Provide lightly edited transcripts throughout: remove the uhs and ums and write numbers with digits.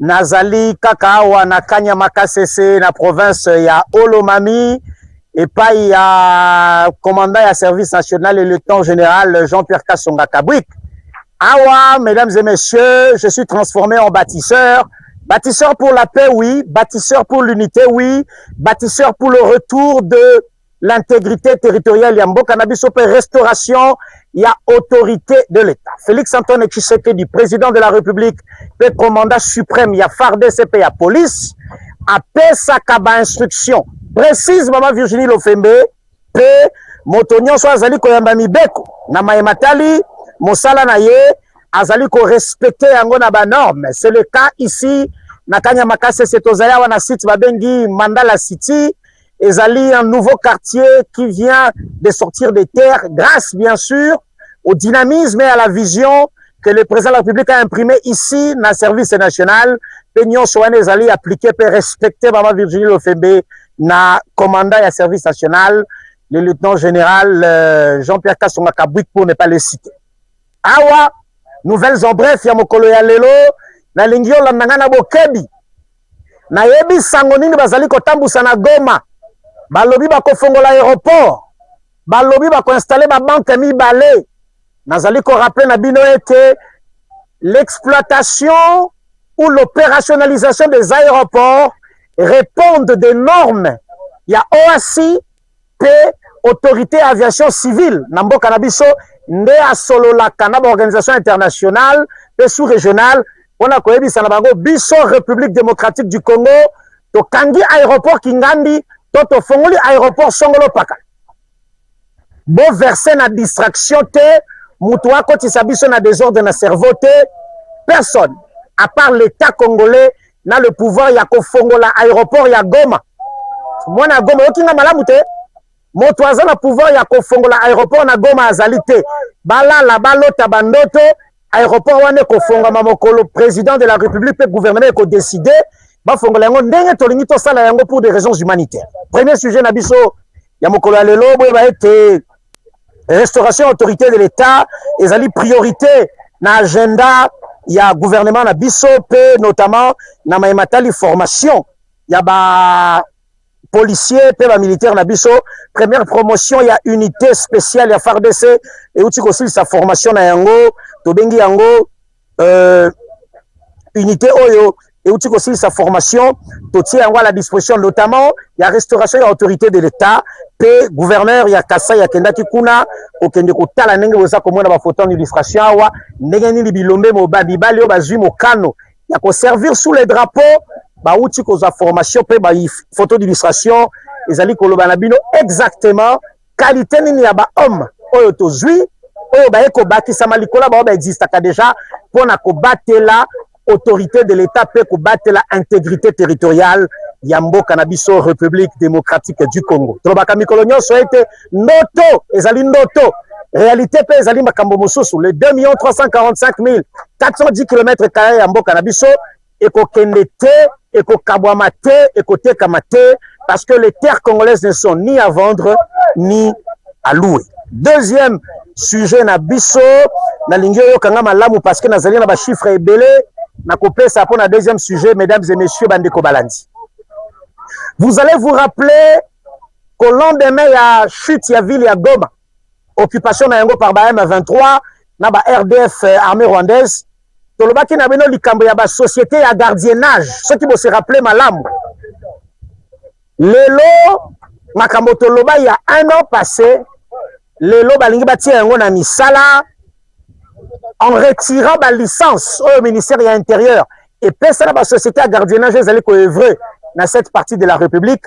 Nazali kakawa na kanya makasese na province ya Olomami et pas ya commandant ya service national et lieutenant général Jean-Pierre Kassonga Kabwik. Awa, mesdames et messieurs, je suis transformé en bâtisseur. Bâtisseur pour la paix, oui. Bâtisseur pour l'unité, oui. Bâtisseur pour le retour de l'intégrité territoriale. Il y a Mboka Nabiso pour restauration. Il y a autorité de l'État. Félix Antoine Tshisekedi, président de la République, le commandant suprême, il y a FARDC, il y a police, a sa kaba instruction précise, maman Virginie Lofembe, pe motonyon so azali koyamba mibeko, na maematali, mosala na ye, azali ko respecter yango na ba norme. C'est le cas ici, na Kanya Makase Setozaya wana site babengi Mandala City, ezali un nouveau quartier qui vient de sortir des terres grâce bien sûr au dynamisme et à la vision que le président de la République a imprimé ici dans le service national. Peignon Soane ezali appliqué pour respecter maman Virginie Lofembe na commandant du service national, le lieutenant général Jean-Pierre Kassonga Kabwik pour ne pas le citer. Awa, nouvelles en bref, ya mokolo ya lelo, na lingio la nangana bokebi. Na yebi sangonini bazali kotambusa na Goma. Balobi bako fongola aéroport. Balobi bako installer ba banque mibale. Nazali ko rappeler na bino ete l'exploitation ou l'opérationnalisation des aéroports répondent des normes. Il y a OACI, P, Autorité Aviation Civile, Nambo Kanabiso, nde a solo la Kanaba Organisation Internationale, P sous-régionale, on a koyebi sanabango, biso République Démocratique du Congo, to kangi aéroport Kingandi, to fongoli aéroport Songolo Paka. Bo verser na distraction te, mutuwa koti sabiso na désordre na cerveau te, personne, à part l'État congolais, n'a le pouvoir ya kofongola aéroport ya Goma. Mwana Goma, okinga malamu te, moto aza na pouvoir ya kofongola aéroport na Goma azalite. Balala balota bandoto, aéroport wane kofonga mamokolo président de la République pe gouvernement ko décider, ba fongola yango ndenge tolingi to sala yango pour des raisons humanitaires. Premier sujet na biso ya mokolo ya lelo boye ba ete restauration autorité de l'État, ezali priorité na agenda ya gouvernement na biso pe notamment na maematali formation ya ba policiers pe ba militaire na biso. Première promotion ya unité spéciale ya FARDC et outi aussi sa formation na yango to bengi yango unité oyo et outi aussi sa formation to tie yango à la disposition notamment ya restauration ya autorité de l'État pe gouverneur ya Kasai ya kendaki kuna okende kotala ndenge boza komona ba photo d'illustration awa ndenge ni bilombe moba bibali o bazui mokano ya ko servir sous les drapeaux ba outi ko za formation pe ba photo d'illustration ezali koloba na bino exactement qualité nini ya ba homme oyo tozui oyo ba eko bakisa malikola ba existaka déjà pona ko batela autorité de l'État pe ko batela intégrité territoriale ya mboka na biso République démocratique du Congo. Trobaka mikolo nyonso ete ndoto ezali ndoto réalité pe ezali makambo mosusu. Le 2 345 410 km² ya mboka na biso ekokende te, ekokabwama te, ekotekama te, parce que les terres congolaises ne sont ni à vendre ni à louer. Deuxième sujet na biso na lingi oyo kanga malamu parce que nazali na ba chiffre ebele na kopesa pour na deuxième sujet, mesdames et messieurs bandeko balandi. Vous allez vous rappeler qu'au lendemain il y a chute ya ville ya Goma, occupation na yango par ba M23 na ba RDF armée rwandaise. Tolobaki na bino likambo ya ba société ya gardiennage, ceux qui vont se rappeler malamu. Lelo makambo toloba il y a un an passé, lelo balingi batia yango na misala en retirant ba licence au ministère de l'Intérieur et pesa na ba société ya gardiennage ezali ko œuvrer dans cette partie de la République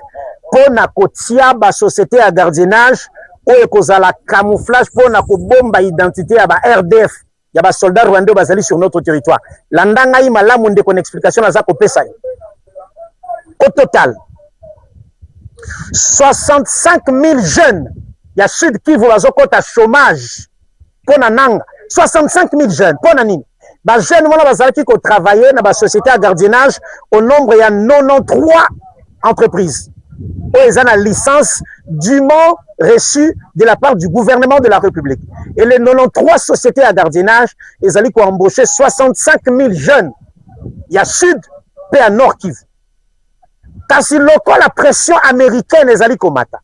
pour na kotia ba société ya gardiennage oyo kozala camouflage pour na ko bomba identité ya ba RDF ya ba soldats rwandais bazali sur notre territoire. Landanga yi malamu ndeko na explication na za ko pesa. Au total 65 000 jeunes ya Sud Kivu bazokota chômage pona nanga 65 000 jeunes pona nini ba jeunes wana bazalaki ko travailler na ba société à gardiennage au nombre ya 93 entreprises ils ont la licence dûment reçue de la part du gouvernement de la République et les 93 sociétés à gardiennage ils allaient ko embaucher 65 000 jeunes ya Sud pe ya Nord Kivu. Kasi lokola pression américaine ezali komata.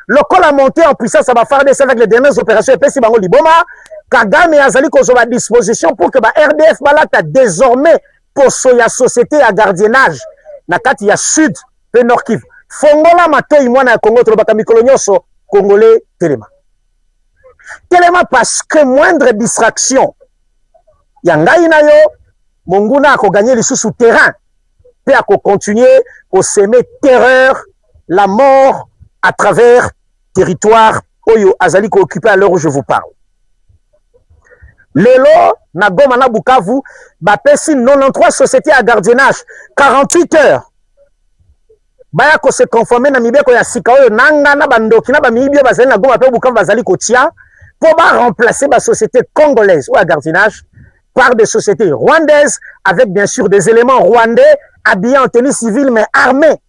Lokola montée en puissance à FARDC avec les dernières opérations epesi bango liboma, Kagame azali kozwa disposition pour que ba RDF balata désormais poso ya société ya gardiennage na kati ya Sud pe Nord Kivu. Fongola matoi mwana ya Congo tolobaka mikolo nyonso congolais telema. Telema parce que moindre distraction ya ngai na yo monguna ako gagner lisusu terrain pe ako continuer au semer terreur, la mort à travers territoire oyo azali ko occuper à l'heure où je vous parle. Lelo na Goma na Bukavu ba pesi 93 sociétés à gardiennage 48 heures. Baya ko se conformer na mibeko ya sika oyo nanga na bandoki na ba mibio bazali na Goma pe Bukavu bazali ko tia pour ba remplacer ba société congolaise ou à gardiennage par des sociétés rwandaises avec bien sûr des éléments rwandais habillés en tenue civile mais armés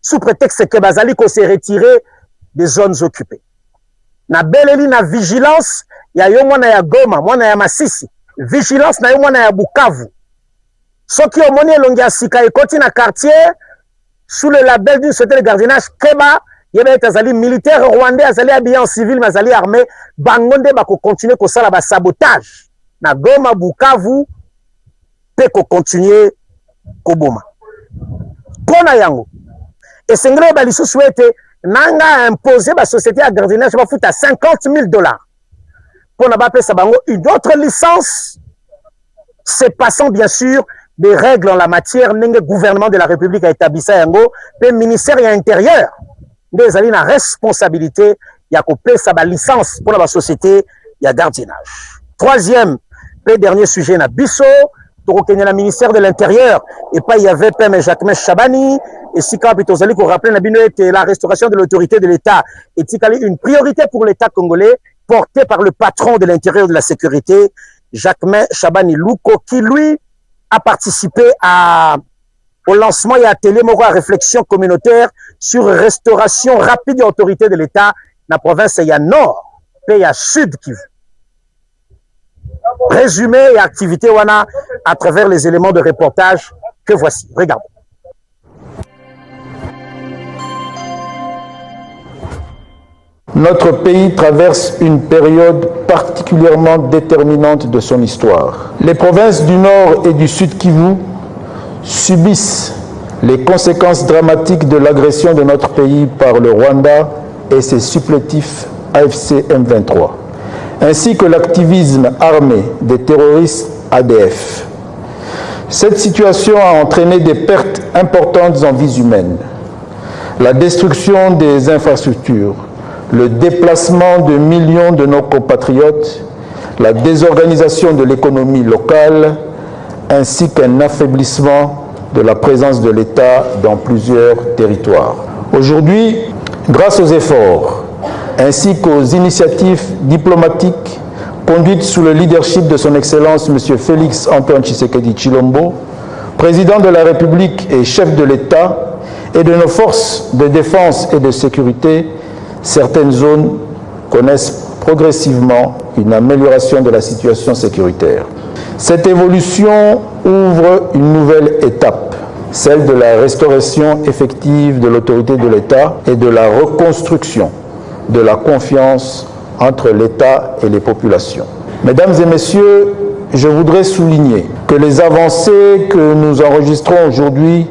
sous prétexte que bazali ko se retirer des zones occupées. Na beleli na vigilance ya yo mwana ya Goma, mwana ya Masisi, vigilance na yo mwana ya Bukavu. Soki omoni elongi ya sika ekoti na quartier sous le label d'une société de gardiennage Keba, yeba etazali militaire rwandais azali habillé en civil mais azali armé, bangonde bako continuer ko sala ba sabotage na Goma, Bukavu pe ko continuer ko boma. Pona yango esengre ba lisusu ete nanga imposé la société à gardiennage va foutre à $50,000 pour n'a pas payé bango une autre licence, c'est passant bien sûr des règles en la matière. Le gouvernement de la République a établi ça yango, le ministère de l'Intérieur des alliés la responsabilité il y a coupé sa licence pour la société il y a gardiennage. Troisième et dernier sujet na biso le ministère de l'Intérieur et pas il y avait PM Jacques Chabani et si Kapitozali qu'on rappelle la restauration de l'autorité de l'État est une priorité pour l'État congolais porté par le patron de l'Intérieur de la sécurité Jacques Chabani Louko qui lui a participé au lancement et à Télémoro à réflexion communautaire sur restauration rapide de l'autorité de l'État dans la province il y a Nord et il y a Sud Kivu. Résumé et activité wana à travers les éléments de reportage que voici. Regardez. Notre pays traverse une période particulièrement déterminante de son histoire. Les provinces du Nord et du Sud Kivu subissent les conséquences dramatiques de l'agression de notre pays par le Rwanda et ses supplétifs AFC M23. Ainsi que l'activisme armé des terroristes ADF. Cette situation a entraîné des pertes importantes en vies humaines, la destruction des infrastructures, le déplacement de millions de nos compatriotes, la désorganisation de l'économie locale, ainsi qu'un affaiblissement de la présence de l'État dans plusieurs territoires. Aujourd'hui, grâce aux efforts ainsi qu'aux initiatives diplomatiques conduites sous le leadership de son Excellence M. Félix Antoine Tshisekedi Tshilombo, président de la République et chef de l'État, et de nos forces de défense et de sécurité, certaines zones connaissent progressivement une amélioration de la situation sécuritaire. Cette évolution ouvre une nouvelle étape, celle de la restauration effective de l'autorité de l'État et de la reconstruction de la confiance entre l'État et les populations. Mesdames et messieurs, je voudrais souligner que les avancées que nous enregistrons aujourd'hui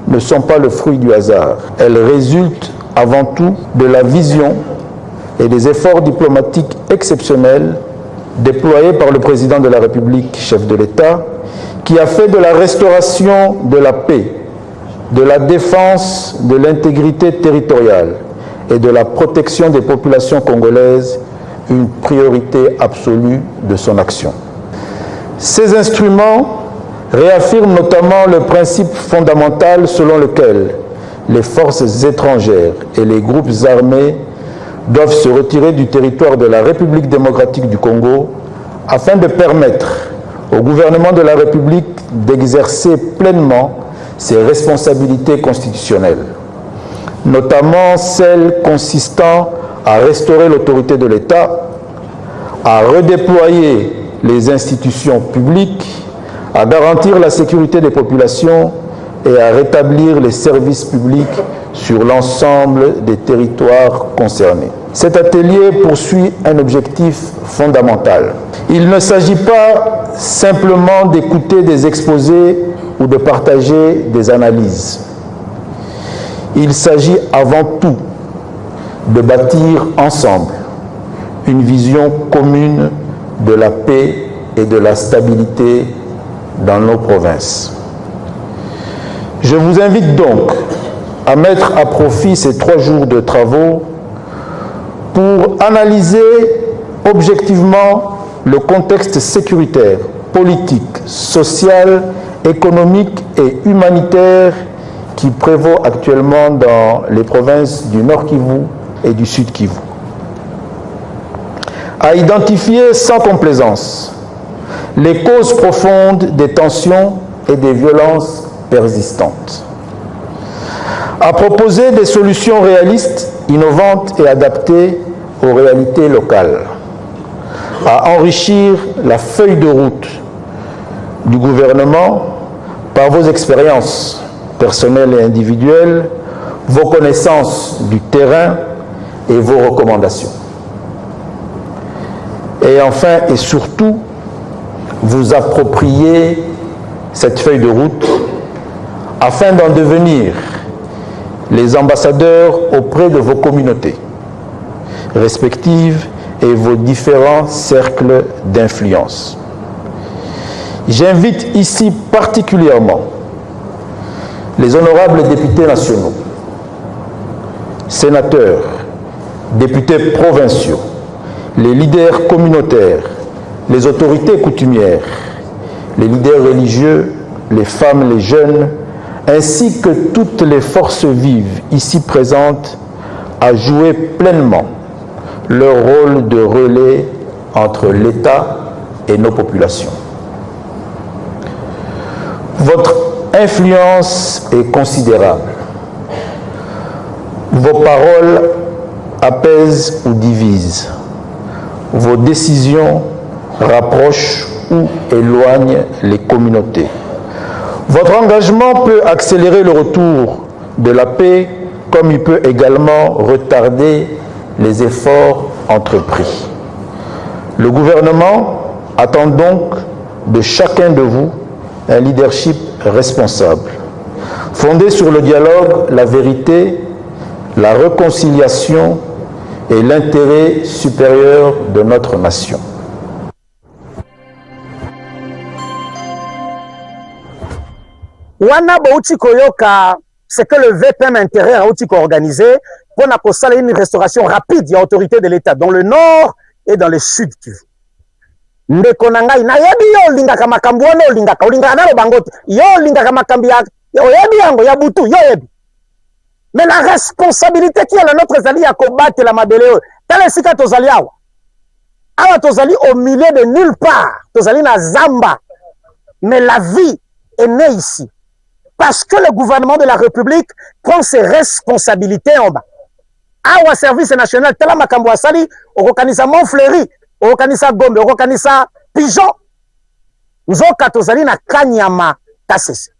ne sont pas le fruit du hasard. Elles résultent avant tout de la vision et des efforts diplomatiques exceptionnels déployés par le président de la République, chef de l'État, qui a fait de la restauration de la paix, de la défense de l'intégrité territoriale et de la protection des populations congolaises une priorité absolue de son action. Ces instruments réaffirment notamment le principe fondamental selon lequel les forces étrangères et les groupes armés doivent se retirer du territoire de la République démocratique du Congo afin de permettre au gouvernement de la République d'exercer pleinement ses responsabilités constitutionnelles, notamment celles consistant à restaurer l'autorité de l'État, à redéployer les institutions publiques, à garantir la sécurité des populations et à rétablir les services publics sur l'ensemble des territoires concernés. Cet atelier poursuit un objectif fondamental. Il ne s'agit pas simplement d'écouter des exposés ou de partager des analyses. Il s'agit avant tout de bâtir ensemble une vision commune de la paix et de la stabilité dans nos provinces. Je vous invite donc à mettre à profit ces 3 jours de travaux pour analyser objectivement le contexte sécuritaire, politique, social, économique et humanitaire qui prévaut actuellement dans les provinces du Nord Kivu et du Sud Kivu. À identifier sans complaisance les causes profondes des tensions et des violences persistantes. À proposer des solutions réalistes, innovantes et adaptées aux réalités locales. À enrichir la feuille de route du gouvernement par vos expériences personnelles et individuelles, vos connaissances du terrain et vos recommandations. Et enfin et surtout, vous approprier cette feuille de route afin d'en devenir les ambassadeurs auprès de vos communautés respectives et vos différents cercles d'influence. J'invite ici particulièrement les honorables députés nationaux, sénateurs, députés provinciaux, les leaders communautaires, les autorités coutumières, les leaders religieux, les femmes, les jeunes, ainsi que toutes les forces vives ici présentes à jouer pleinement leur rôle de relais entre l'État et nos populations. Votre influence est considérable. Vos paroles apaisent ou divisent. Vos décisions rapprochent ou éloignent les communautés. Votre engagement peut accélérer le retour de la paix, comme il peut également retarder les efforts entrepris. Le gouvernement attend donc de chacun de vous un leadership responsable, fondé sur le dialogue, la vérité, la réconciliation et l'intérêt supérieur de notre nation. Wana bauti koyoka, c'est que le VPM intérieur a outi organisé pour une restauration rapide de l'autorité de l'État dans le nord et dans le sud Kivu. Ndeko nangai na yebi yo lingaka makambu wana olingaka nalo bangote yo lingaka makambi ya yebi yango ya butu yo yebi. Mais la responsabilité qui est la nôtre zali ya kobattre la mabele tala sika tozali awa. Awa tozali au milieu de nulle part, tozali na zamba. Mais la vie est née ici. Parce que le gouvernement de la République prend ses responsabilités en bas. Awa service national, tala makambo asali, okokanisa Montfleury, okokanisa Gombe, okokanisa Pigeon. Nzoka tozali na Kanyama Kasese.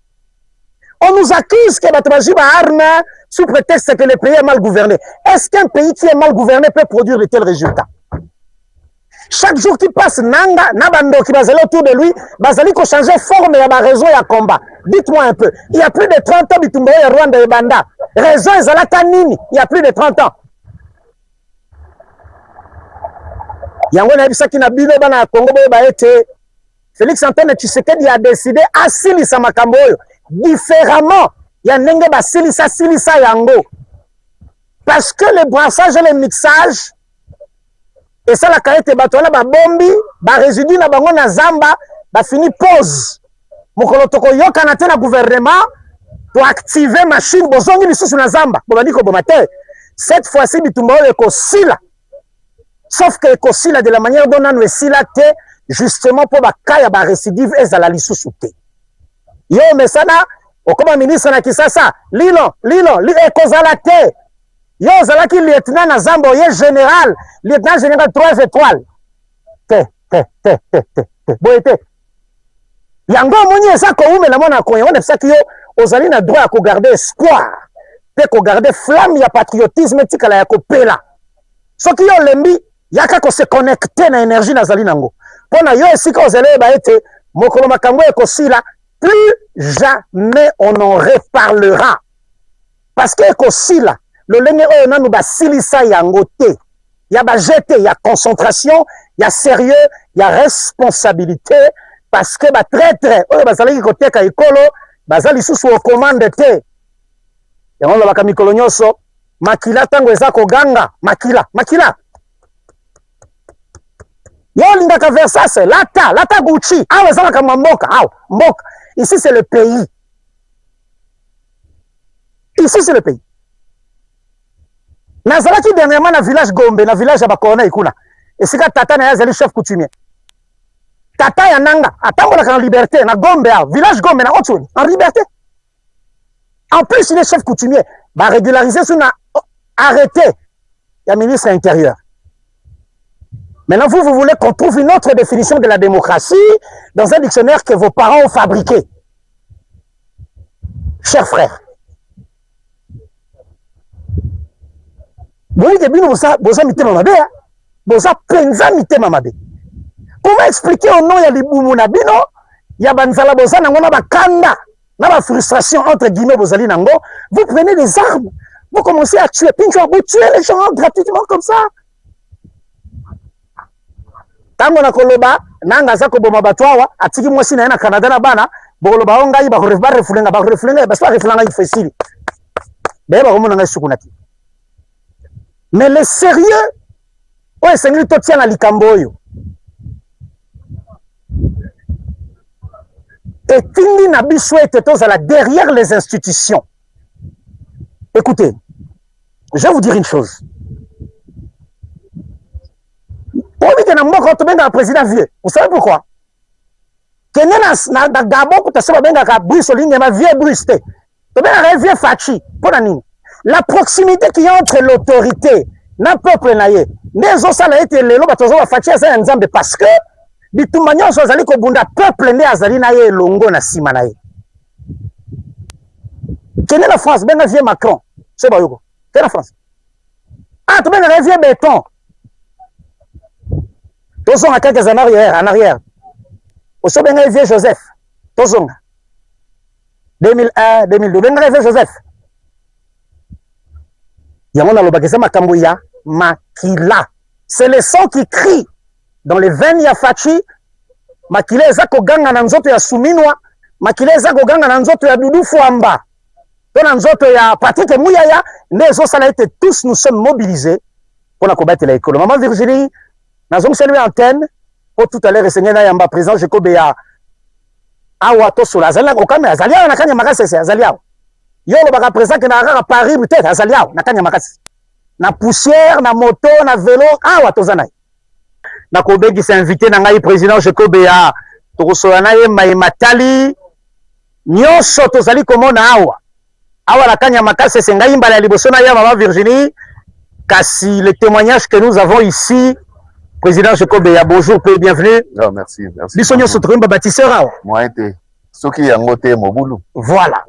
On nous accuse que Batabaji va armer sous prétexte que le pays est mal gouverné. Est-ce qu'un pays qui est mal gouverné peut produire de tels résultats? Chaque jour qui passe, Nanga, Nabando qui bazali autour de lui, bazali ko changer forme ya ba raison ya combat. Dites-moi un peu, il y a plus de 30 ans, Bitumbo ya Rwanda et Banda. Raison ezalaka nini, il y a plus de 30 ans. Yango na bisaki na bino bana Congo boye ba ete Félix Antoine Tshisekedi a décidé asilisa makambo oyo différemment. Ya ndenge ba silisa yango. Parce que le brassage et le mixage et ça la carité batona ba bombi ba résidu na bango na zamba ba fini pause mokolo toko yoka na tena gouvernement pour activer machine bozongi lisusu na zamba bobandi ko bomate cette fois-ci bitumba oyo ekosila sauf que ekosila de la manière dont nanu esila te justement pour ba kaya ba récidive ezala lisusu te yo mesana okoma ministre na Kisasa lilo ekozala te. Yo zalaki lieutenant na Zambo, ye général, lieutenant général 3 étoiles. Boyete. yango moni eza koumela mwana ko yango nepesaki yo ozali na droit ya kogarder espoir mpe kogarder flamme ya patriotisme etikala ya kopela soki yo olembi yaka kose connecte na énergie nazali nango mpo na yo esika ozali oyeba ete mokolo makambo ekosila plus jamais on en reparlera parce que ekosila lolenge oyo nanu basilisa yango te ya bajete ya concentration ya sérieux ya responsabilité parce que batraître oyo bazalaki koteka ekolo baza lisusu okomande te yango lobaka mikolo nyonso makila ntango eza koganga makila yo olingaka Versace lata Gucci awa ezalaka mboka mboka ici c'est le pays nazalaki dernièrement na village Gombe na village ya bakona ikuna esika tata na ye azali chef coutumier tata ya nanga atambolaka na liberté na Gombe village Gombe na Otsweni en liberté en plus il est chef coutumier régulariser sous na arrêté ya ministre intérieur. Maintenant vous voulez qu'on trouve une autre définition de la démocratie dans un dictionnaire que vos parents ont fabriqué. Chers frères, boza mitema mabe, boza penza mitema mabe. Comment expliquer au nom ya libumu na bino ya banzala boza nango na bakanda na ba frustration entre guillemets bozali nango, vous prenez des armes, vous commencez à tuer, vous tuez les gens gratuitement comme ça. Tango na koloba nanga za koboma bato awa atiki mwasi na Canada na bana bokoloba ongai ba refulenga basi ba refulanga ifesili beba komona ngai sukunati. Mais le sérieux oyo esengeli totia na likambo oyo etindi na biso ete tozala derrière les institutions. Écoutez, je vais vous dire une chose. Président vieux. Vous savez pourquoi? La proximité qu'il y a entre l'autorité et le peuple, parce que quelle est la France? Ben vieux Macron. C'est pas Quelle est la France? Ah, tu ben vieux béton. Tozonga quelques années en arrière. Oso benga vieux Joseph. Tozonga. 2001, 2002. Benga vieux Joseph. Yamona lobakisa makambo ya makila. C'est le son qui crie dans les veines ya Fachi. Makila eza koganga na nzoto ya Suminwa. Makila eza koganga na nzoto ya Dudu Fuamba. Dans nzoto ya Patrick Mouyaya. Nezo sala été tous nous sommes mobilisés pour la combattre l'école. Maman Virginie. Nous avons salué l'antenne pour tout à l'heure et Seigneur Nayamba président Jacob Béa. Awa Tosola, Azalia Okame, Azalia, Nakanya Makase, Azalia. Yo le baka présent que na à Paris peut-être, Azalia, Nakanya Makase. Na poussière, na moto, na vélo, Awa Tozanai. Na Kobe qui s'est invité, Nangaï président Jacob Béa, Tokosolanaye, Maïmatali, Nyonso Tozali Komo na Awa. Awa Nakanya Makase, Sengaï Mbala Libosona ya Maman Virginie. Kasi le témoignage que nous avons ici. Président Jacob Béa, bonjour, bienvenue. Non, merci. Voilà.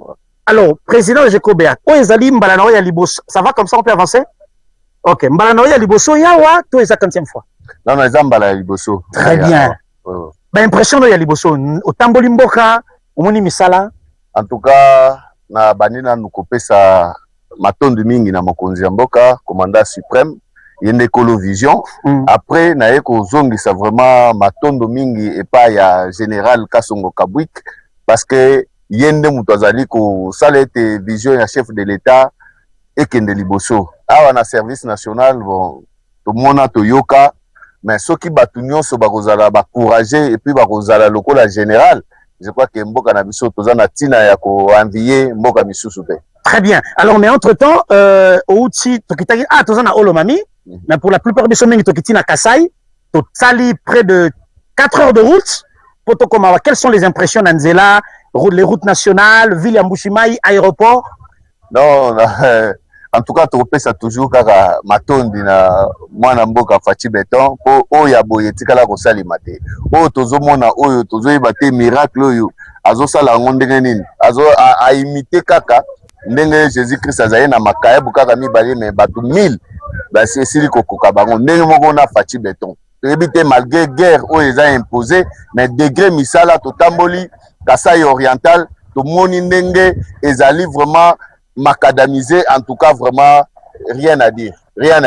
Alors, président Jacob Béa, ça va comme ça, on peut avancer? Ok. Mbalanoya Liboso, yawa, toi, c'est la 50e fois. Non, non, Zambala Liboso. Très bien. Impression de Liboso, au Tambolimboka, au Moni Misala. En tout cas, na banina nukopesa matondo mingi na mokonzi mboka, commandant suprême. Yende Kolo Vision. Après, na eko zongi sa vraiment matondo mingi et pas ya général Kasongo Kabwik parce que yende mutazali ko salete vision ya chef de l'État et kende liboso. Awa na service national bon to mona to yoka mais soki batunyo so bakozala ba courager et puis bakozala lokola général. Je crois que mboka na biso tozana tina ya ko envier mboka misusu pe. Très bien. Alors mais entre-temps outi tokitaki tozana Olomami. Mais pour la plupart des chemins qui à Kassai, tu sali près de 4 heures de route. Quelles sont les impressions d'Anzela, les routes nationales, ville Yambushimai, aéroport? Non, En tout cas tokopesa toujours kaka matondi na mwana mboka Faci Beton po oyo aboye tikala kosalima te oyo tozomona oyo tozoyeba te miracle oyo azosala yango ndenge nini aimite kaka ndenge Jésus Christ azali na makayabu kaka mibale me bato 1000 basi esili kokoka bango ndenge moko na Faci Beton toyebi te malgré guerre oyo eza imposé mais degré misala totamboli Kasai oriental tomoni ndenge ezali vraiment macadamisé. En tout cas vraiment rien à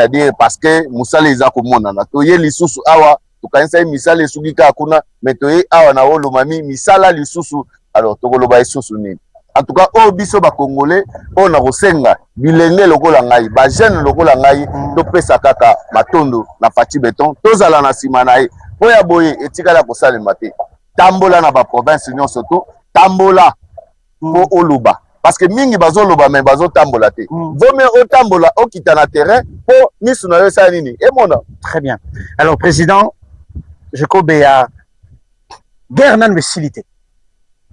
dire parce que musala eza komonana toye lisusu awa tokanisa misala esuki kaka kuna mais toye awa na Olomami misala lisusu alors tokoloba lisusu nini. En tout cas oyo biso bakongolais oyo na kosenga bilenge lokola ngai ba jeune lokola ngai topesa kaka matondo na Faci Beton tozala na nsima na ye po ya boye etikala kosalema te tambola na baprovince nyonso to tambola po oloba parce que mingi bazoloba mais bazotambola te vaut mieux otambola okita na terrain po misu na yo esala nini emona. Très bien. Alors président Jacob ya guerre nanu esilite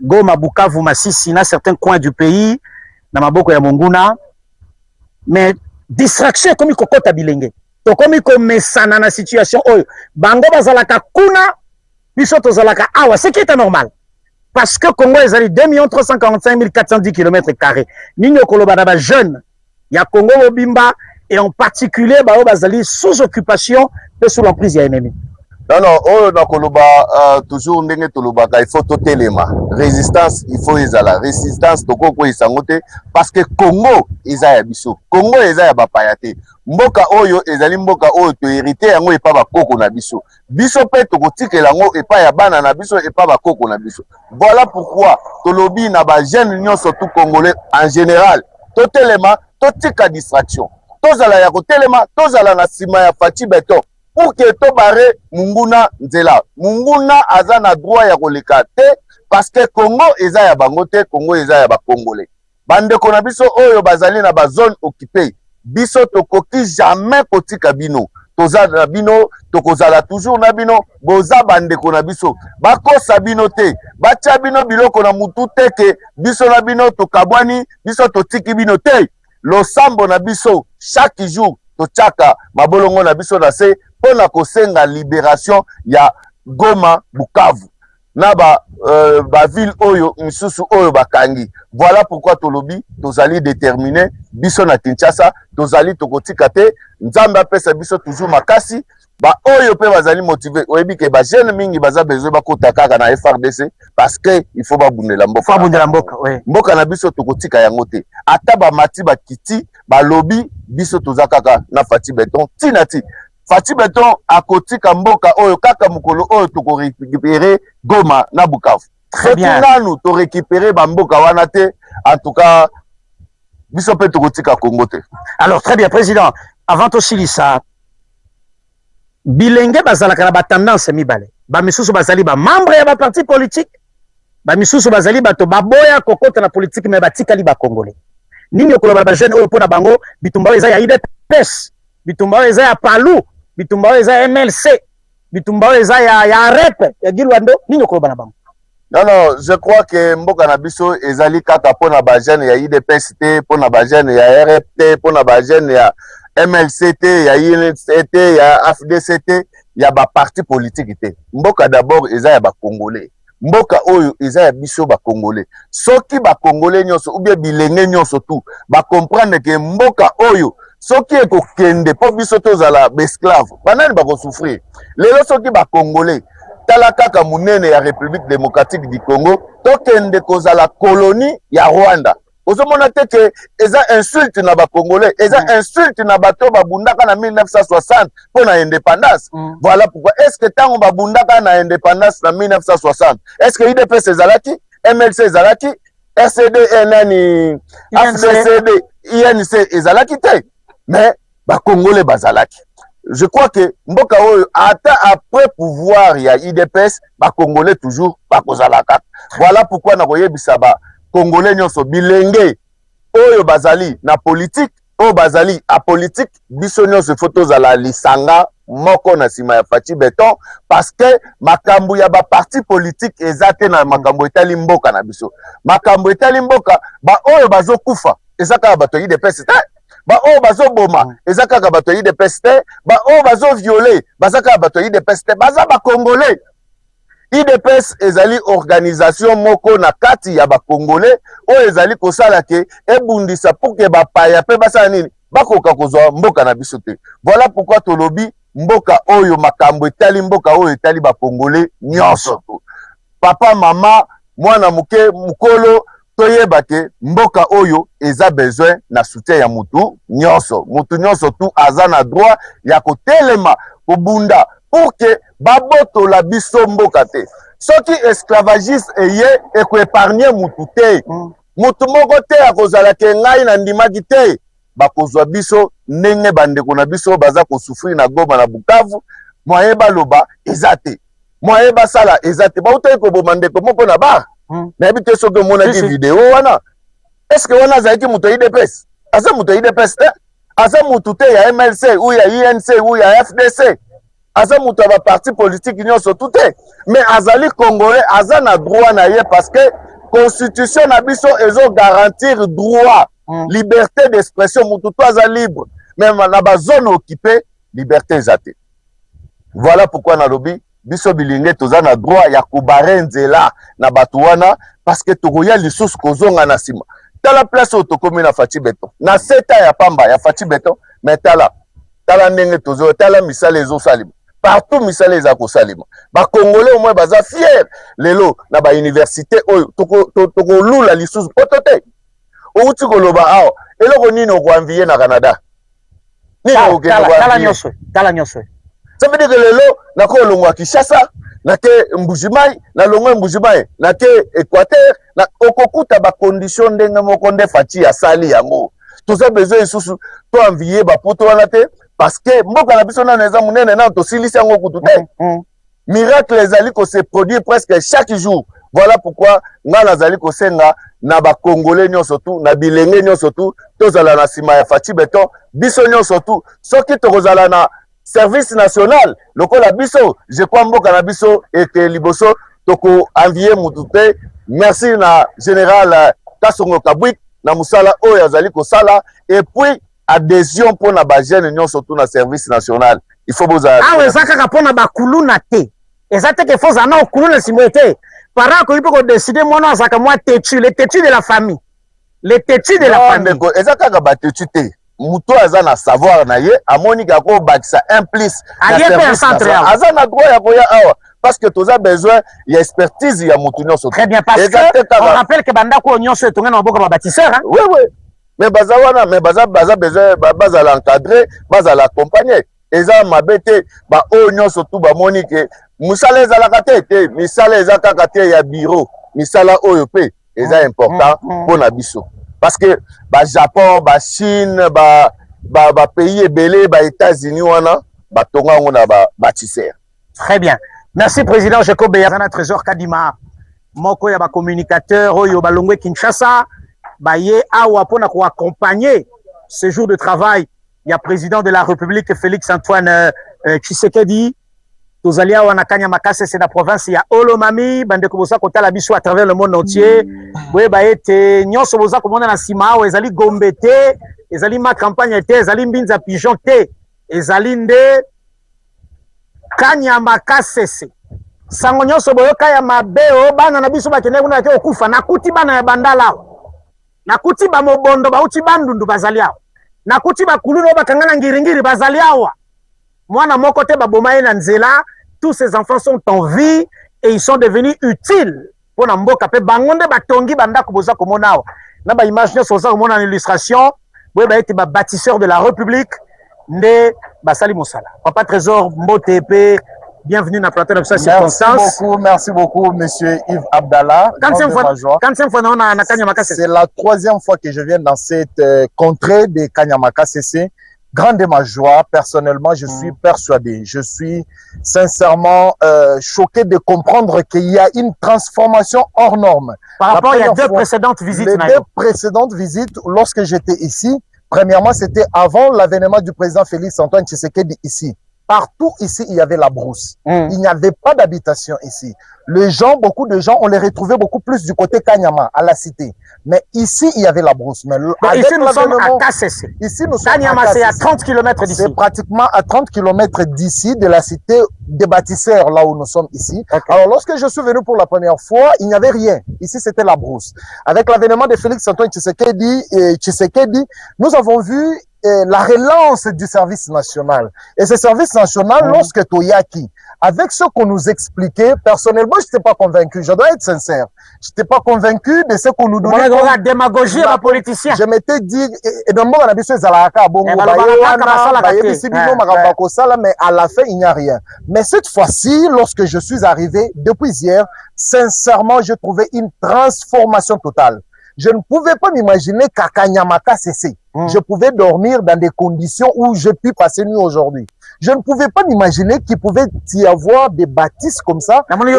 Goma, Bukavu, Masisi, na certains coins du pays, na maboko ya Monguna, mais distraction comme kokota bilenge. To comme komesana na situation oyo. Bango bazalaka kuna, biso tozalaka awa, ce qui est anormal. Parce que Congo est allé 2 345 410 km². Nino koloba na ba jeune ya Congo Mobimba et en particulier ba bazali sous occupation et sous l'emprise ya ennemi. Non, oh, na koloba toujours ndenge toloba il faut totelema. Résistance, il faut ezala. Résistance toko ko isangote parce que Congo eza ya biso. Congo eza ya bapaya te. Mboka oyo ezali mboka oyo to hérité yango epa ba koko na biso. Biso pe toko tikela yango epa ya bana na biso epa ba koko na biso. Voilà pourquoi tolobi na ba jeune union surtout congolais en général. Totelema, totika distraction. Tozala ya kotelema, tozala na sima ya Faci Beton. Pour que to bare Munguna nzela. Munguna aza na droit ya koleka te parce que Congo eza ya bango te, Congo eza ya ba Congolais. Bande kona biso oyo bazali na ba zone occupée. Biso tokoki jamais kotika bino. Toza na bino, tokozala toujours na bino, boza bande kona biso. Bakosa bino te, bacha bino biloko na mutu te ke biso na bino tokabwani, biso totiki bino te. Losambo na biso chaque jour tochaka mabolongo na biso na se pona kosenga libération ya Goma Bukavu na ba ville oyo misusu oyo bakangi. Voilà pourquoi tolobi tozali déterminé biso na Kinshasa tozali tokotika te nzambe apesa biso toujours makasi ba oyo pe bazali motivé oyebi ke ba jeune mingi baza besoin bakota kaka na FRDC parce que il faut babundela mboka. Babundela mboka, ouais. Mboka na biso tokotika yango te. Ata ba mati ba kiti ba lobby biso tozakaka na Faci Beton tinati. Faci Beton akotika mboka oyo kaka mukolo oyo toko récupérer Goma na Bukavu. Très bien. Nanu to récupérer ba mboka wana te. En tout cas biso pe tokotika Congo te. Alors très bien président, avant tosilisa bilenge bazalaka na ba tendance mibale. Ba misusu bazali ba membre ya ba parti politique. Ba misusu bazali bato baboya kokota na politique mais batikali ba Congolais. Nini okoloba ba jeune oyo pona bango bitumba eza ya UDPS, bitumba eza ya Palu, bitumba eza ya MLC, bitumba eza ya REP, ya Gilwando, nini okoloba na bango? Non, je crois que mboka na biso ezali kaka pona ba jeune ya UDPS te, pona ba jeune ya REP te, pona ba jeune ya MLCT, ya INCT, ya AFDCT, ya ba parti politique te. Mboka d'abord eza ya ba Congolais. Mboka oyo eza ya biso ba Congolais. Soki ba Congolais nyonso ou bien bilenge nyonso tout, ba comprendre que mboka oyo soki ekokende po biso tozala esclave, banani ba ko souffrir. Lelo soki ba Congolais tala kaka munene ya République démocratique du Congo, tokende kozala colonie ya Rwanda. Ozomona te ke eza insulte na ba Congolais, eza insulte na bato babundaka na 1960 pour la indépendance. Voilà pourquoi est-ce que tango babundaka na indépendance na 1960, est-ce que IDPS ezalaki, MLC ezalaki, RCD nani AFDCD, INC ezalaki te, mais ba Congolais bazalaki. Je crois que mboka oyo ata après pouvoir ya IDPS ba Congolais toujours ba kozalaka. Voilà pourquoi na koyebisa ba Congolais nyonso bilenge oyo bazali na politique oyo bazali a politique biso nyonso photo zala lisanga moko na sima ya Faci Beton parce que makambo ya ba parti politique ezate na makambo etali mboka na biso makambo etali mboka ba oyo bazokufa ezaka bato yi de pesa ba o bazo boma ezaka ka bato yi de peste ba o bazo violer bazaka bato yi de peste baza ba congolais. IDPS ezali organisation moko na kati ya ba congolais o ezali kosala ke ebundisa pour que ba paya pe basala nini bakoka kozwa mboka na biso te. Voilà pourquoi tolobi mboka oyo makambo etali mboka oyo etali ba congolais nyonso. Papa mama mwana muke mukolo toyeba ke mboka oyo eza besoin na soutien ya mutu nyonso. Mutu nyonso tu aza na droit ya kotelema kobunda pour que babotola biso mboka te. Soki esclavagiste eye ekoépargne mutu te. Mutu moko te akozala ke ngai na ndimaki te. Bakozwa biso ndenge bandeko na biso baza kosufrir na Goma na Bukavu, moye baloba eza te. Moye basala eza te. Bauta ekoboma ndeko moko na bar. Nayebi te soki omonaki video wana. Est-ce que wana azalaki mutu ya IDPS? Aza mutu ya IDPS te? Aza mutu te ya MLC ou ya INC ou ya FDC? Aza mutu ya ba parti politique nyonso tout te? Mais azali congolais aza na droit na ye parce que constitution na biso ezo garantir droit. Liberté d'expression, mutu to aza libre. Même na ba zone occupée, liberté ezate. Voilà pourquoi na lobi biso bilinge toza na droit ya kubare nzela na batu wana parce que tokoya lisusu kozonga na sima. Tala place oyo tokomi na Fachi Beton. Na seta ya pamba ya Fachi Beton, mais tala ndenge tozo tala misala ezo salima. Partout misala eza ko salima. Ba Congolais au moins baza fier lelo na ba université oyo toko lula lisusu potote. Outi koloba awo eloko nini okoanvie na Canada. Nini tala nyonso. Ça veut dire que lelo nako longwa Kinshasa, nake Mbujimai, na longwa Mbujimai, nake Équateur, na okokuta ba condition ndenge moko nde Fachi ya sali yango. Toza besoin isusu to envier ba poto wana te parce que mboka na biso na neza munene na to silisi yango kutu te. Miracle ezali ko se produire presque chaque jour. Voilà pourquoi nga nazali ko senga na ba Congolais nyonso tu na bilenge nyonso tu tozala na sima ya Fachi Beton biso nyonso tu soki tokozala na service national lokola biso je crois mboka na biso eke liboso toko envier mutu te. Merci na général Kasongo Kabwik na musala oyo azali ko sala et puis adhésion pour na ba jeune nyonso tu na service national. Il faut boza awe zakaka pona ba kuluna te ezate ke foza na kuluna simete para ko ipo décider mwana azaka moi têtu le têtu de la famille le têtu de la famille ezaka ba têtu te muto aza na savoir na ye amoni ka ko bakisa un plus aza na droit ya koya awa parce que toza besoin ya expertise ya mutu nyonso. Très bien, parce que on rappelle que bandako nyonso etonga na boka ba bâtisseur. Oui. Mais baza wana mais baza besoin baza l'encadrer, baza l'accompagner. Eza mabete ba o nyonso tu ba moni ke musala ezalaka te misala ezaka te ya bureau misala oyo pe eza important pour na biso parce que ba Japon ba Chine ba pays ebele ba États-Unis wana ba tonga ngona ba bâtisseur. Très bien, merci président Jacob Beyazana Trésor Kadima moko ya ba communicateur oyo balongwe Kinshasa ba ye awa pona ko accompagner ce jour de travail. Il y a président de la République Félix Antoine Tshisekedi. Tozali awa na Kanya Makase c'est la province ya Olomami bande ko bosa kota la biso à travers le monde entier. Boye ba ete nyonso boza ko mona na sima awa ezali Gombe te, ezali ma campagne te, ezali Mbinza Pigeon te, ezali nde Kanya Makase. Sango nyonso boyoka ya mabeo bana na biso bakene kuna ke okufa nakuti bana ya bandala. Nakuti ba mobondo ba uti bandundu bazali awa. Nakuti ba kuluna bakangana ngiringiri bazali awa. Mwana moko te baboma ye na nzela, tous ces enfants sont en vie et ils sont devenus utiles pour na mboka pe bangonde batongi bandako boza komona awa. Na ba image nyonso boza komona na illustration, boye ba ete ba bâtisseur de la République nde basali mosala. Papa Trésor Mbote pe bienvenue dans plateau de circonstance. Merci beaucoup, monsieur Yves Abdallah. C'est la troisième fois que je viens dans cette contrée de Kanyamaka CC. Grande de ma joie, personnellement, je suis persuadé, je suis sincèrement choqué de comprendre qu'il y a une transformation hors norme. Par rapport à deux précédentes visites. Les deux précédentes visites, lorsque j'étais ici, premièrement, c'était avant l'avènement du président Félix Antoine Tshisekedi ici. Partout ici, il y avait la brousse. Il n'y avait pas d'habitation ici. Les gens, beaucoup de gens, on les retrouvait beaucoup plus du côté Kanyama, à la cité. Mais ici, il y avait la brousse. Mais ici, nous sommes à KCC. Ici, nous sommes Kanyama, c'est à 30 km d'ici. C'est pratiquement à 30 km d'ici, de la cité des bâtisseurs, là où nous sommes ici. Okay. Alors, lorsque je suis venu pour la première fois, il n'y avait rien. Ici, c'était la brousse. Avec l'avènement de Félix-Antoine Tshisekedi, nous avons vu la relance du service national. Et ce service national, lorsque Toyaki, avec ce qu'on nous expliquait, personnellement, je n'étais pas convaincu. Je dois être sincère. Je n'étais pas convaincu de ce qu'on nous donnait. La démagogie, la politicien. Je m'étais dit, et dans le monde, on a vu mais à la fin, il n'y a rien. Mais cette fois-ci, lorsque je suis arrivé, depuis hier, sincèrement, j'ai trouvé une transformation totale. Je ne pouvais pas m'imaginer qu'à Kanyamaka cessé. Je pouvais dormir dans des conditions où j'ai pu passer nuit aujourd'hui. Je ne pouvais pas m'imaginer qu'il pouvait y avoir des bâtisses comme ça. Il n'y a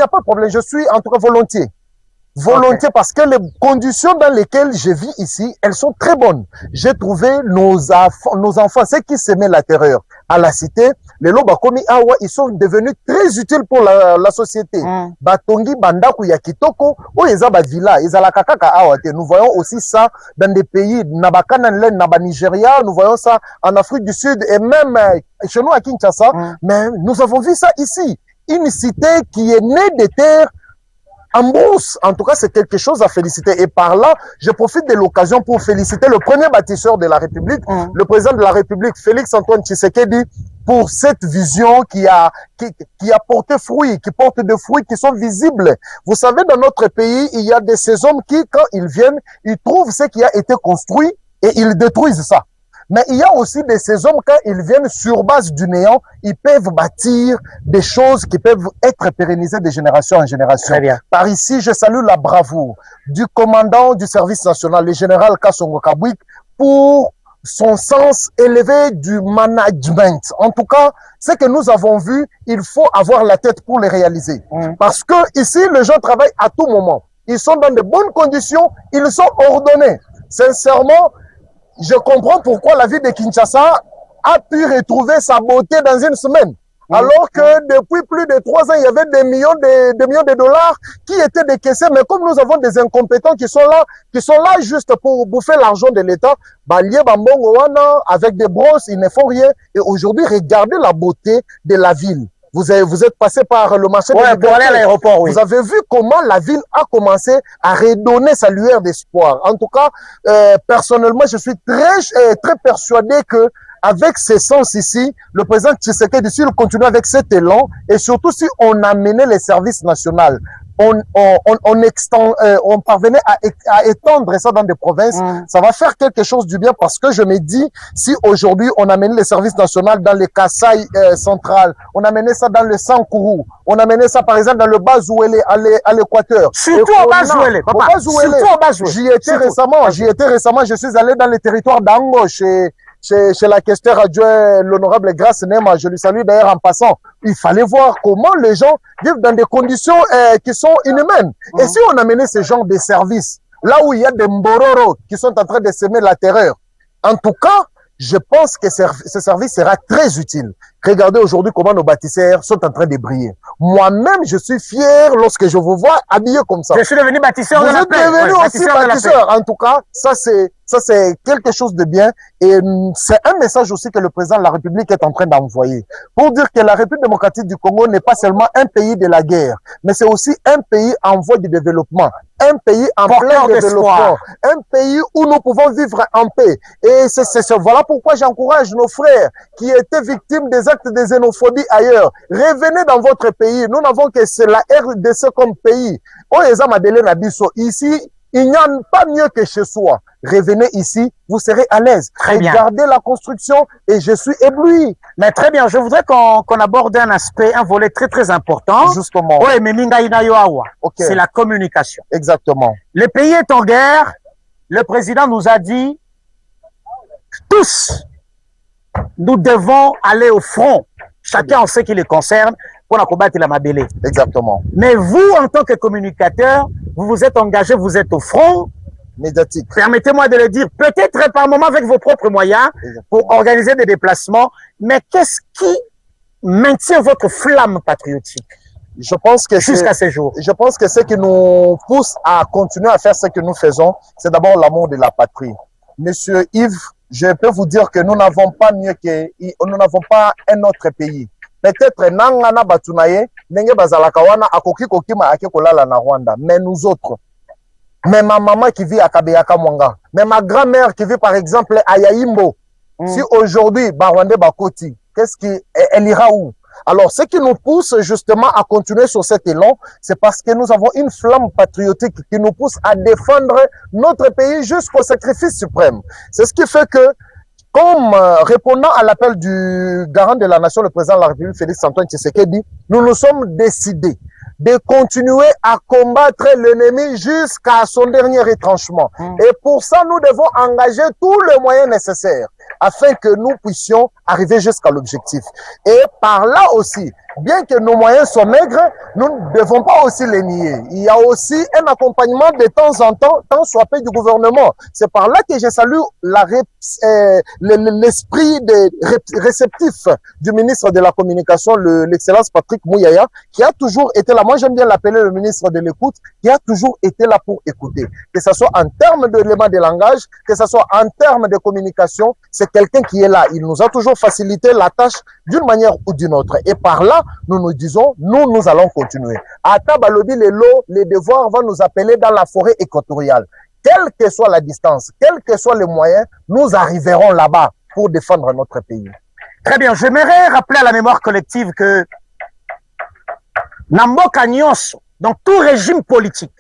pas de problème. Je suis en tout cas volontiers. Volontiers, okay. Parce que les conditions dans lesquelles je vis ici, elles sont très bonnes. J'ai trouvé nos enfants, ceux qui semaient la terreur à la cité, les Lobakomi Awa, ils sont devenus très utiles pour la société. Batongi, Bandaku, Yakitoko, Oyezaba Villa, Ezalakakaka Awa. Nous voyons aussi ça dans des pays, Nabakananen, Naba Nigeria, nous voyons ça en Afrique du Sud et même chez nous à Kinshasa. Mais nous avons vu ça ici. Une cité qui est née des terres en brousse. En tout cas, c'est quelque chose à féliciter. Et par là, je profite de l'occasion pour féliciter le premier bâtisseur de la République, le président de la République, Félix-Antoine Tshisekedi, pour cette vision qui a porté fruit, qui porte des fruits qui sont visibles. Vous savez, dans notre pays, il y a de ces hommes qui, quand ils viennent, ils trouvent ce qui a été construit et ils détruisent ça. Mais il y a aussi de ces hommes, quand ils viennent sur base du néant, ils peuvent bâtir des choses qui peuvent être pérennisées de génération en génération. Par ici, je salue la bravoure du commandant du service national, le général Kassongo Kabwik, pour son sens élevé du management. En tout cas, ce que nous avons vu, il faut avoir la tête pour les réaliser. Parce que ici, les gens travaillent à tout moment. Ils sont dans de bonnes conditions, ils sont ordonnés. Sincèrement, je comprends pourquoi la ville de Kinshasa a pu retrouver sa beauté dans une semaine. Alors que depuis plus de 3 ans, il y avait des millions de dollars qui étaient décaissés. Mais comme nous avons des incompétents qui sont là juste pour bouffer l'argent de l'État, avec des brosses, ils ne font rien. Et aujourd'hui, regardez la beauté de la ville. Vous êtes passé par le marché de pour aller à l'aéroport, oui. Vous avez vu comment la ville a commencé à redonner sa lueur d'espoir. En tout cas, personnellement, je suis très persuadé que avec ces sens ici, le président Tshisekedi, s'il continue avec cet élan, et surtout si on amenait les services nationaux, on parvenait à étendre ça dans des provinces, ça va faire quelque chose du bien parce que je me dis, si aujourd'hui on amenait les services nationaux dans le Kasaï central, on amenait ça dans le Sankourou, on amenait ça par exemple dans le Bas-Ouélé à l'Équateur. Surtout au Bas-Ouélé, papa. Surtout au Bas-Ouélé. J'y étais récemment, je suis allé dans le territoire d'Ango chez la questeur adjoint, l'honorable Grace Nema, je lui salue d'ailleurs en passant. Il fallait voir comment les gens vivent dans des conditions qui sont inhumaines. Et si on amenait ce genre de services, là où il y a des mbororo qui sont en train de semer la terreur, en tout cas, je pense que ce service sera très utile. Regardez aujourd'hui comment nos bâtisseurs sont en train de briller. Moi-même, je suis fier lorsque je vous vois habillés comme ça. Je suis devenu bâtisseur. Vous êtes devenu aussi bâtisseur. En tout cas, ça c'est quelque chose de bien. Et c'est un message aussi que le président de la République est en train d'envoyer. Pour dire que la République démocratique du Congo n'est pas seulement un pays de la guerre, mais c'est aussi un pays en voie de développement. Un pays en plein développement. Un pays où nous pouvons vivre en paix. Et voilà pourquoi j'encourage nos frères qui étaient victimes des actes de xénophobie ailleurs. Revenez dans votre pays. Nous n'avons que la RDC comme pays. Ici, il n'y a pas mieux que chez soi. Revenez ici, vous serez à l'aise. Regardez la construction et je suis ébloui. Mais très bien, je voudrais qu'on aborde un aspect, un volet très très important. Justement. Oui, mais okay. C'est la communication. Exactement. Le pays est en guerre. Le président nous a dit, tous, nous devons aller au front. Chacun en ce qui le concerne pour combattre la Mabélé. Exactement. Mais vous, en tant que communicateur, vous vous êtes engagé, vous êtes au front. médiatique. Permettez-moi de le dire, peut-être par moment avec vos propres moyens pour organiser des déplacements, mais qu'est-ce qui maintient votre flamme patriotique je pense que jusqu'à ces jours? Je pense que ce qui nous pousse à continuer à faire ce que nous faisons, c'est d'abord l'amour de la patrie. Monsieur Yves, je peux vous dire que nous n'avons pas mieux que, nous n'avons pas un autre pays. Peut-être nangana batunaye, nenge bazalaka wana akoki kokima ake kolala na Rwanda, mais nous autres, même ma maman qui vit à Kabeyaka Mwanga, même ma grand-mère qui vit par exemple à Yaimbo, si aujourd'hui Barwande Bakoti, elle ira où? Alors, ce qui nous pousse justement à continuer sur cet élan, c'est parce que nous avons une flamme patriotique qui nous pousse à défendre notre pays jusqu'au sacrifice suprême. C'est ce qui fait que, comme répondant à l'appel du garant de la nation, le président de la République, Félix Antoine Tshisekedi, nous nous sommes décidés de continuer à combattre l'ennemi jusqu'à son dernier retranchement. Et pour ça, nous devons engager tous les moyens nécessaires afin que nous puissions arriver jusqu'à l'objectif. Et par là aussi, bien que nos moyens soient maigres, nous ne devons pas aussi les nier. Il y a aussi un accompagnement de temps en temps, tant soit peu du gouvernement. C'est par là que je salue l'esprit réceptif du ministre de la Communication, l'excellence Patrick Mouyaya, qui a toujours été là. Moi, j'aime bien l'appeler le ministre de l'écoute, qui a toujours été là pour écouter. Que ce soit en termes d'éléments de langage, que ce soit en termes de communication, c'est quelqu'un qui est là. Il nous a toujours facilité la tâche d'une manière ou d'une autre. Et par là, nous nous disons, nous allons continuer. À Tabalobi, les devoirs vont nous appeler dans la forêt équatoriale. Quelle que soit la distance, quels que soient les moyens, nous arriverons là-bas pour défendre notre pays. Très bien. J'aimerais rappeler à la mémoire collective que Namboka Nyonso, dans tout régime politique,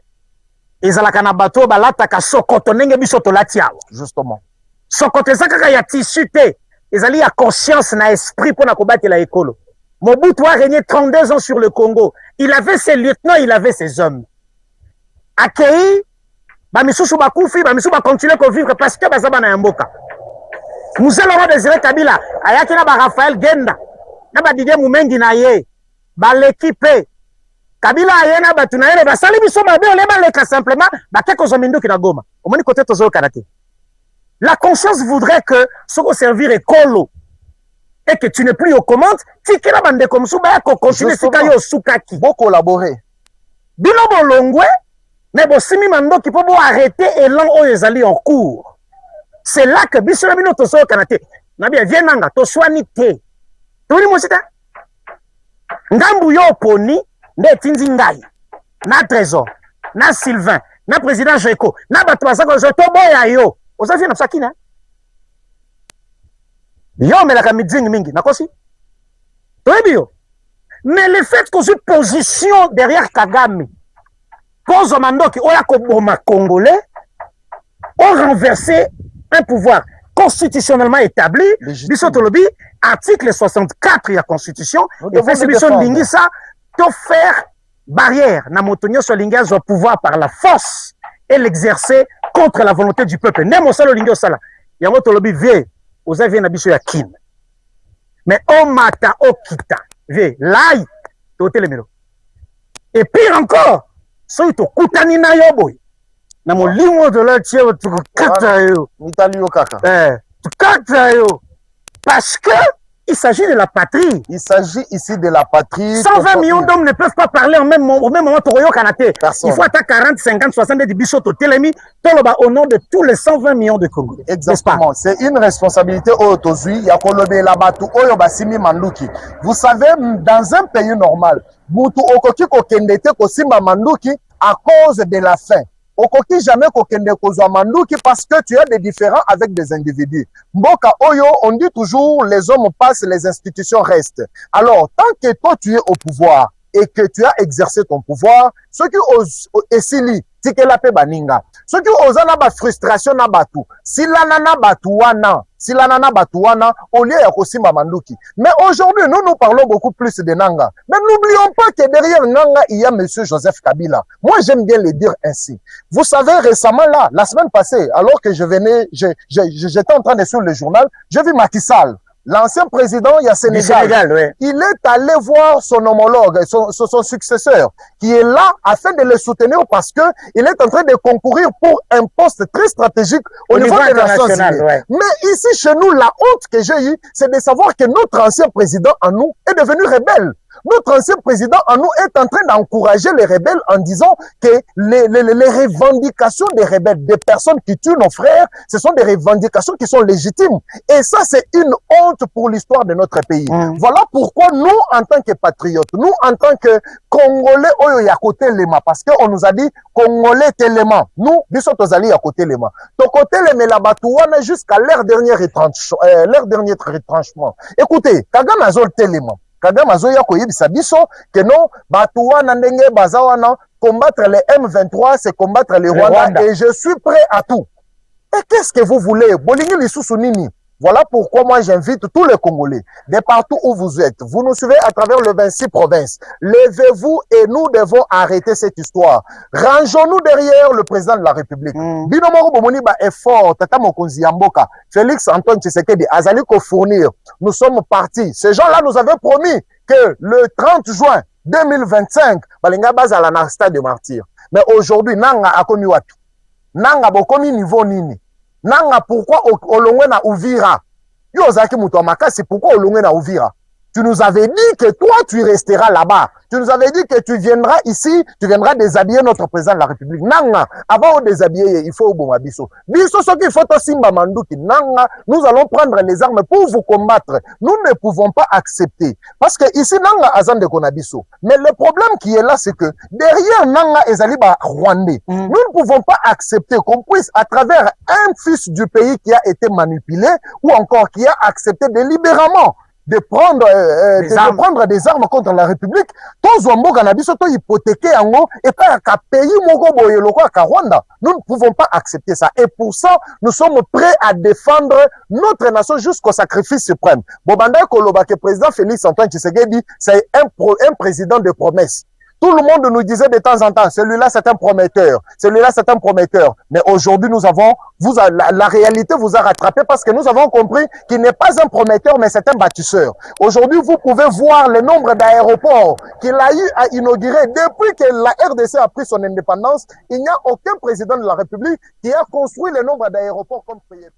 ezalaka na bato balataka sokoto ndenge biso tolati awa. Justement. Sokoto ezaka ya tissu te, ezali ya conscience na esprit pour na kobatela ekolo. Mobutu a régné 32 ans sur le Congo. Il avait ses lieutenants, il avait ses hommes. Akei, bamisusu bakufi, bamisusu ba continuer ko vivre parce que bazaba na mboka. Moussa Laurent Désiré Kabila, ayaki na ba Raphaël Genda, na ba Didier Mumengi na ye, ba l'équipe. Kabila ayena batu na yele basali biso mabe ole baleka simplement bake ko zomindu ki na Goma. Omoni côté tozo karaté. La conscience voudrait que ce qu'on servir ekolo et que tu n'es plus aux commandes, tikela bande comme souba ko continuer sika yo sukaki. Bo collaborer. Bino bolongwe, mais bo simi mando ki po bo arrêter elan oyo ezali en cours. C'est là que biso na bino tozo karaté. Na bien vienanga to swani te. Toni mosita. Ngambu yo poni nde tinzi ngai na Trésor na Sylvain na président Jeko na bato basako to boya yo ozafi na sakina yo melaka midzingi mingi nakosi toyebi yo mais le fait que je position derrière Kagame pose mandoki oya ko boma congolais ont renversé un pouvoir constitutionnellement établi biso tolobi article 64 de la constitution et fait solution lingi ça de faire barrière na motonio sur l'ingaz au pouvoir par la force et l'exercer contre la volonté du peuple. Nemo salo lingio sala. Yango tolobi vie aux aviens na biso ya kin. Mais on mata o kita. Vie lai to telemelo. Et pire encore, so to kutani na yo boy. Na mo limo de la tie to kata yo. Italio kaka. To kata yo. Parce que il s'agit de la patrie. Il s'agit ici de la patrie. 120 millions d'hommes ne peuvent pas parler au même moment Toroyo Kanate. Il faut attaquer 40, 50, 60 de Bissoto Telemi, Toloba au nom de tous les 120 millions de Congolais. Exactement. C'est une responsabilité au Tozui. Yakolobe Labatu, Oyo Basimi Manduki. Vous savez, dans un pays normal, Boutou Okoki Kokendete Kosima Manduki à cause de la faim. Okoki jamais kokende kozwa manduki parce que tu as des différends avec des individus. Mboka Oyo, on dit toujours les hommes passent, les institutions restent. Alors, tant que toi tu es au pouvoir et que tu as exercé ton pouvoir, ceux qui osent esili, tikela pe baninga. Ceux qui osent na ba frustration na batu, silana na batuana, au lieu de kosimba manduki. Mais aujourd'hui, nous parlons beaucoup plus de Nanga. Mais n'oublions pas que derrière Nanga, il y a monsieur Joseph Kabila. Moi, j'aime bien le dire ainsi. Vous savez, récemment là, la semaine passée, alors que je venais, j'étais en train de suivre le journal, j'ai vu Macky Sall L'ancien président, il y a Sénégal. Ouais. Il est allé voir son homologue, son successeur, qui est là afin de le soutenir parce que il est en train de concourir pour un poste très stratégique au niveau des Nations Unies. Ouais. Mais ici, chez nous, la honte que j'ai eue, c'est de savoir que notre ancien président en nous est devenu rebelle. Notre ancien président en nous est en train d'encourager les rebelles en disant que les revendications des rebelles, des personnes qui tuent nos frères, ce sont des revendications qui sont légitimes. Et ça, c'est une honte pour l'histoire de notre pays. Voilà pourquoi nous, en tant que patriotes, nous, en tant que Congolais, oyo ya côté lema, parce qu'on nous a dit Congolais télément. Nous, biso tozali ya côté lema. To côté lema la batouana jusqu'à leur dernier retranchement. Écoutez, Kagame azol télément. Kagame azoya koyebisa biso que non bato wana ndenge baza wana combattre les M23 c'est combattre les Rwanda et je suis prêt à tout. Et qu'est-ce que vous voulez? Bolingi lisusu nini? Voilà pourquoi moi j'invite tous les Congolais, de partout où vous êtes, vous nous suivez à travers le 26 provinces. Levez-vous et nous devons arrêter cette histoire. Rangeons-nous derrière le président de la République. Binomoro bomoni ba effort, tata mokonzi yamboka, Félix Antoine Tshisekedi, azali ko fournir. Nous sommes partis. Ces gens-là nous avaient promis que le 30 juin 2025, balinga bazala na stade de martyr. Mais aujourd'hui, nanga akomi wapi? Nanga bokomi niveau nini? Nanga, pourquoi Olongwe na Uvira? Yo zaki muto makasi, pourquoi Olongwe na Uvira? Tu nous avais dit que toi, tu resteras là-bas. Tu nous avais dit que tu viendras ici, tu viendras déshabiller notre président de la République. Nanga, avant de déshabiller, il faut au biso. Biso, ce qu'il faut Simba Manduki. Nanga, nous allons prendre les armes pour vous combattre. Nous ne pouvons pas accepter. Parce que ici, Nanga, Azan de Konabiso. Mais le problème qui est là, c'est que derrière Nanga et Zaliba Rwandais, nous ne pouvons pas accepter qu'on puisse, à travers un fils du pays qui a été manipulé, ou encore qui a accepté délibérément de prendre des armes contre la République, hypothéquer en haut et pas qu'à pays Rwanda. Nous ne pouvons pas accepter ça. Et pour ça, nous sommes prêts à défendre notre nation jusqu'au sacrifice suprême. Bobanda Koloba, que président Félix Antoine Tshisekedi, c'est un président de promesses. Tout le monde nous disait de temps en temps, celui-là c'est un prometteur, celui-là c'est un prometteur. Mais aujourd'hui la réalité vous a rattrapé parce que nous avons compris qu'il n'est pas un prometteur mais c'est un bâtisseur. Aujourd'hui vous pouvez voir le nombre d'aéroports qu'il a eu à inaugurer depuis que la RDC a pris son indépendance. Il n'y a aucun président de la République qui a construit le nombre d'aéroports comme Félix.